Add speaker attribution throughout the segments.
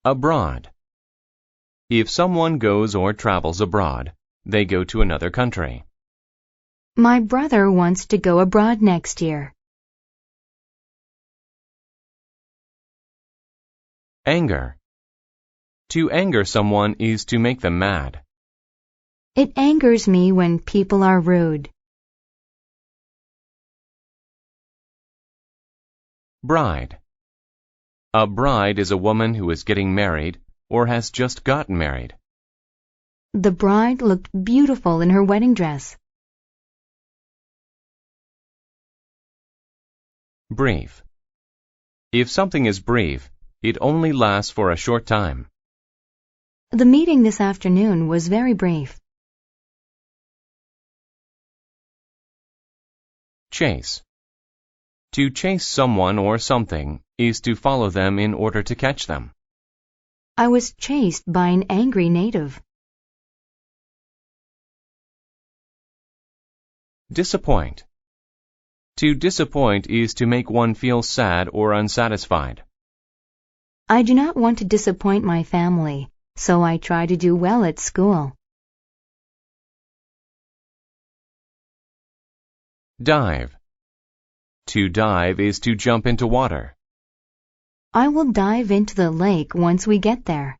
Speaker 1: Abroad. If someone goes or travels abroad, they go to another country.
Speaker 2: My brother wants to go abroad next year.
Speaker 1: Anger. To anger someone is to make them mad.
Speaker 2: It angers me when people are rude.
Speaker 1: Bride. A bride is a woman who is getting married or has just gotten married.
Speaker 2: The bride looked beautiful in her wedding dress.
Speaker 1: Brief. If something is brief, it only lasts for a short time.
Speaker 2: The meeting this afternoon was very brief.
Speaker 1: Chase. To chase someone or something is to follow them in order to catch them.
Speaker 2: I was chased by an angry native.
Speaker 1: Disappoint. To disappoint is to make one feel sad or unsatisfied.
Speaker 2: I do not want to disappoint my family, so I try to do well at school.
Speaker 1: Dive. To dive is to jump into water.
Speaker 2: I will dive into the lake once we get there.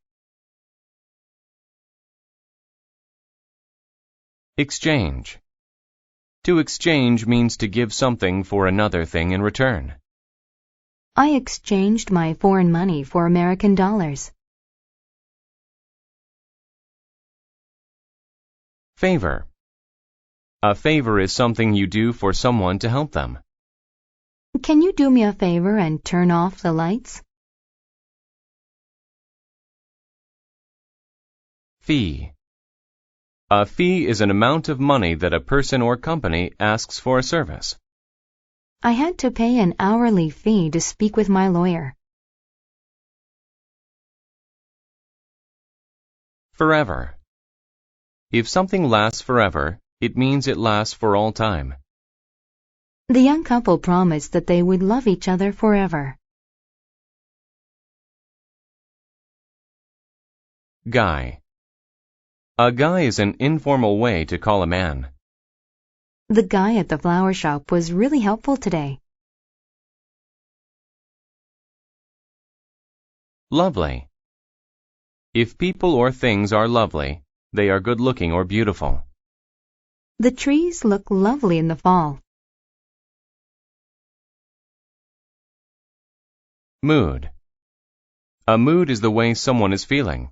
Speaker 1: Exchange. To exchange means to give something for another thing in return.
Speaker 2: I exchanged my foreign money for American dollars.
Speaker 1: Favor. A favor is something you do for someone to help them.
Speaker 2: Can you do me a favor and turn off the lights?
Speaker 1: Fee. A fee is an amount of money that a person or company asks for a service.
Speaker 2: I had to pay an hourly fee to speak with my lawyer.
Speaker 1: Forever. If something lasts forever, it means it lasts for all time.
Speaker 2: The young couple promised that they would love each other forever.
Speaker 1: Guy. A guy is an informal way to call a man.
Speaker 2: The guy at the flower shop was really helpful today.
Speaker 1: Lovely. If people or things are lovely, they are good-looking or beautiful.
Speaker 2: The trees look lovely in the fall.
Speaker 1: Mood. A mood is the way someone is feeling.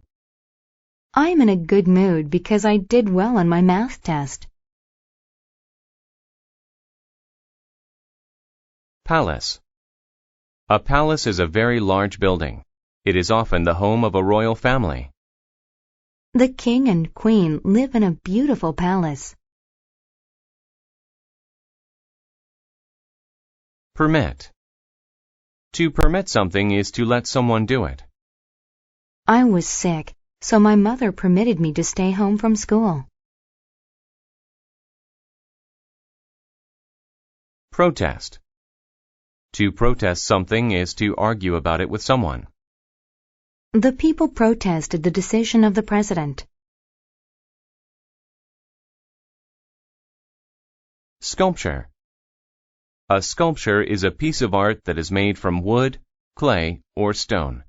Speaker 2: I'm in a good mood because I did well on my math test.
Speaker 1: Palace. A palace is a very large building. It is often the home of a royal family.
Speaker 2: The king and queen live in a beautiful palace.
Speaker 1: Permit. To permit something is to let someone do it.
Speaker 2: I was sick, so my mother permitted me to stay home from school.
Speaker 1: Protest. To protest something is to argue about it with someone.
Speaker 2: The people protested the decision of the president.
Speaker 1: Sculpture. A sculpture is a piece of art that is made from wood, clay, or stone.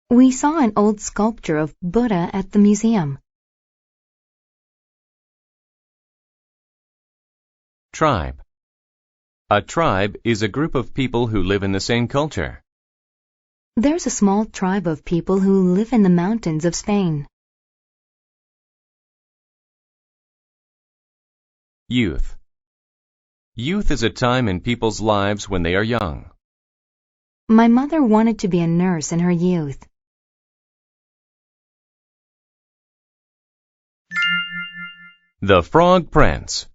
Speaker 2: We saw an old sculpture of Buddha at the museum.
Speaker 1: Tribe. A tribe is a group of people who live in the same culture.
Speaker 2: There's a small tribe of people who live in the mountains of Spain.
Speaker 1: Youth. Youth is a time in people's lives when they are young.
Speaker 2: My mother wanted to be a nurse in her youth.
Speaker 1: The Frog Prince.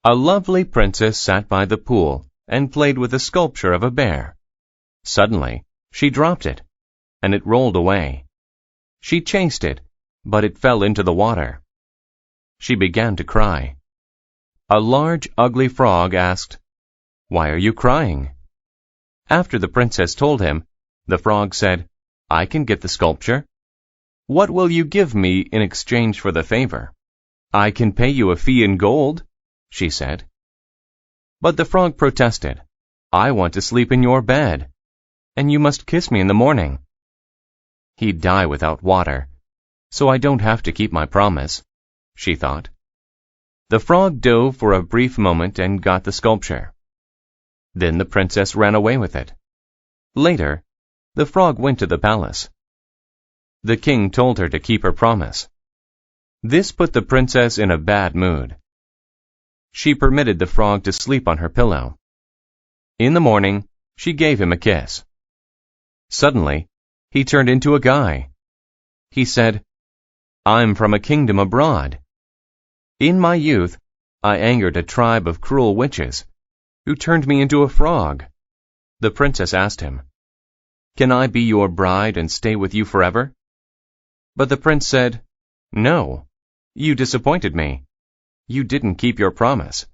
Speaker 1: A lovely princess sat by the pool and played with a sculpture of a bear. Suddenly, she dropped it, and it rolled away. She chased it, but it fell into the water. She began to cry. A large, ugly frog asked, "Why are you crying?" After the princess told him, the frog said, I can get the sculpture. What will you give me in exchange for the favor? I can pay you a fee in gold, she said. But the frog protested. I want to sleep in your bed, and you must kiss me in the morning. He'd die without water, so I don't have to keep my promise, she thought. The frog dove for a brief moment and got the sculpture. Then the princess ran away with it. Later, the frog went to the palace. The king told her to keep her promise. This put the princess in a bad mood. She permitted the frog to sleep on her pillow. In the morning, she gave him a kiss. Suddenly, he turned into a guy. He said, I'm from a kingdom abroad. In my youth, I angered a tribe of cruel witches, who turned me into a frog. The princess asked him, Can I be your bride and stay with you forever? But the prince said, No, you disappointed me. You didn't keep your promise.